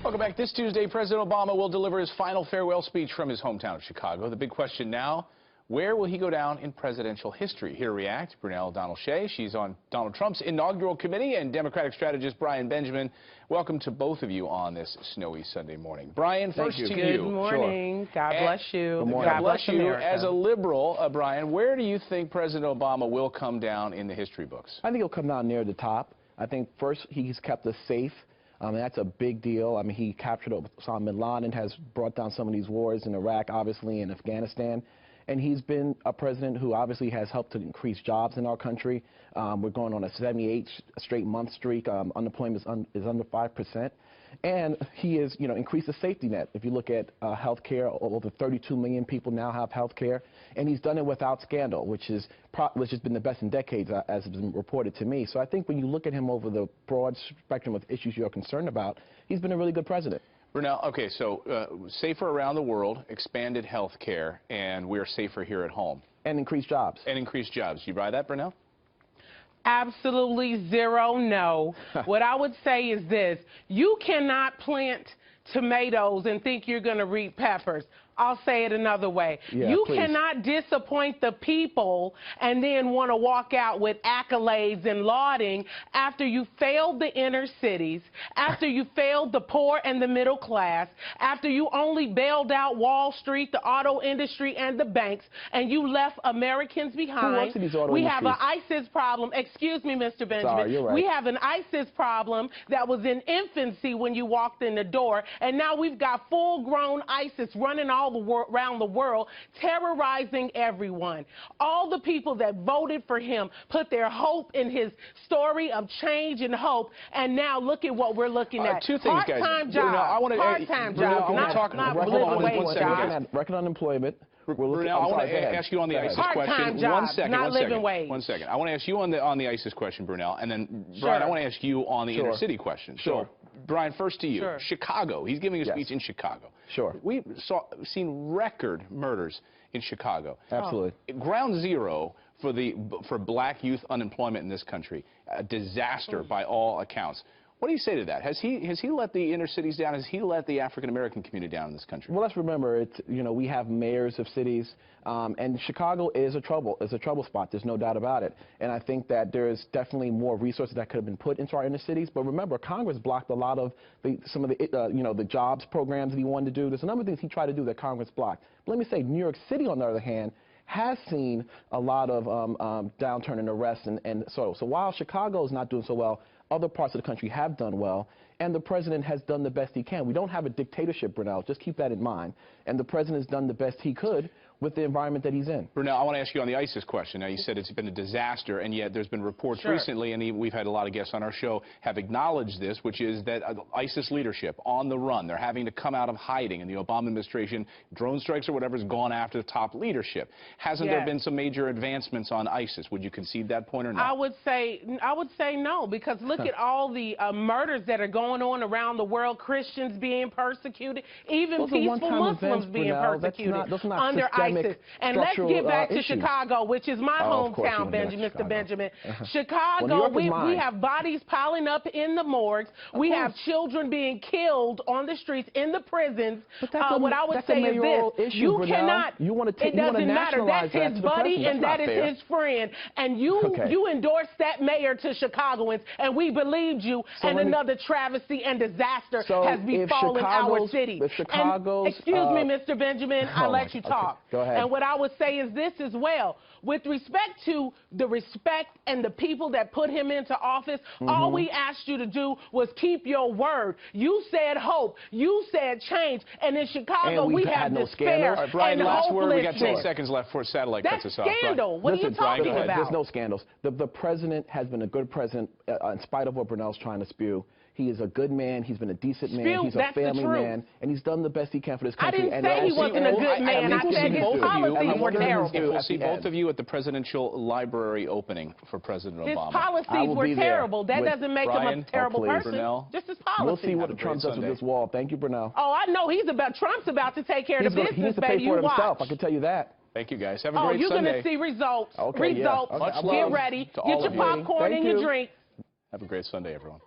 Welcome back. This Tuesday, President Obama will deliver his final farewell speech from his hometown of Chicago. The big question now, where will he go down in presidential history? Here to react, Brunel Donald-Shea. She's on Donald Trump's inaugural committee, and Democratic strategist Brian Benjamin. Welcome to both of you on this snowy Sunday morning. Brian, first to you. Good morning. Sure. God bless you. Good morning. God bless you. As a liberal, Brian, where do you think President Obama will come down in the history books? I think he'll come down near the top. I think first he's kept us safe. That's a big deal. I mean, he captured Osama bin Laden, has brought down some of these wars in Iraq, obviously, and Afghanistan. And he's been a president who obviously has helped to increase jobs in our country. We're going on a 78 straight month streak. Unemployment is under 5%. And he has, increased the safety net. If you look at health care, over 32 million people now have health care. And he's done it without scandal, which has been the best in decades, as has been reported to me. So I think when you look at him over the broad spectrum of issues you're concerned about, he's been a really good president. Brunel, okay, so safer around the world, expanded health care, and we're safer here at home. And increased jobs. And increased jobs. You buy that, Brunel? Absolutely zero no. What I would say is this. You cannot plant tomatoes and think you're going to reap peppers. I'll say it another way. Yeah, you please. cannot disappoint the people and then want to walk out with accolades and lauding after you failed the inner cities, after you failed the poor and the middle class, after you only bailed out Wall Street, the auto industry, and the banks, and you left Americans behind. Who works in these auto We industries? have an ISIS problem. Excuse me, Mr. Benjamin. Sorry, you're right. We have an ISIS problem that was in infancy when you walked in the door, and now we've got full-grown ISIS running all around the world, terrorizing everyone. All the people that voted for him put their hope in his story of change and hope, and now look at what we're looking at. Two things, guys. Part-time jobs. Part-time jobs. Not living wage jobs. Record unemployment. Brunel, I want to ask you on the ISIS question. Part-time jobs, not living wage. 1 second. I want to ask you on the ISIS question, Brunel, and then Brian, I want to ask you on the inner city question. Sure. So, Brian, first to you. Sure. Chicago. He's giving a speech in Chicago. Sure. We've seen record murders in Chicago. Absolutely. Ground zero for black youth unemployment in this country. A disaster by all accounts. What do you say to that? Has he let the inner cities down? Has he let the African-American community down in this country? Well, let's remember, we have mayors of cities, and Chicago is a trouble spot. There's no doubt about it. And I think that there's definitely more resources that could have been put into our inner cities. But remember, Congress blocked a lot of some of the jobs programs that he wanted to do. There's a number of things he tried to do that Congress blocked. But let me say, New York City, on the other hand, has seen a lot of downturn in arrests, and so while Chicago is not doing so well, other parts of the country have done well, and the president has done the best he can. We don't have a dictatorship, Brunel. Just keep that in mind. And the president has done the best he could with the environment that he's in. Brunel, I want to ask you on the ISIS question. Now, you said it's been a disaster, and yet there's been reports recently, and we've had a lot of guests on our show have acknowledged this, which is that ISIS leadership on the run, they're having to come out of hiding, and the Obama administration, drone strikes or whatever, has gone after the top leadership. Hasn't there been some major advancements on ISIS? Would you concede that point or not? I would say no, because look at all the murders that are going on around the world, Christians being persecuted, even peaceful Muslims being persecuted under ISIS. And let's get back to Chicago, which is my hometown, Mr. Benjamin. Chicago, we have bodies piling up in the morgues. We have children being killed on the streets, in the prisons. What I would say is this. You cannot, it doesn't matter. That's his buddy and that is his friend. And you endorsed that mayor to Chicagoans, and we believed you, and another travesty and disaster has befallen our city. Excuse me, Mr. Benjamin, I let you talk. Go ahead. And what I would say is this as well. With respect to the respect and the people that put him into office, all we asked you to do was keep your word. You said hope. You said change. And in Chicago, we have despair and Brian, last word. We got 10 hopelessness. seconds left before satellite cuts us off. That's scandal. What are you talking about? There's no scandals. The president has been a good president in spite of what Brunel's trying to spew. He is a good man. He's been a decent man. He's a family man. And he's done the best he can for this country. I didn't say he wasn't a good man. I said his policies were terrible. We'll see both of you at the presidential library opening for President Obama. His policies were terrible. That doesn't make him a terrible person. Brunel. Just his policies. We'll see what Trump does with this wall. Thank you, Brunel. Oh, I know. Trump's about to take care of the business, he needs to pay for it himself. I can tell you that. Thank you, guys. Have a great Sunday. You're going to see results. Okay, results. Yeah. Get ready. Get your popcorn and your drink. Have a great Sunday, everyone.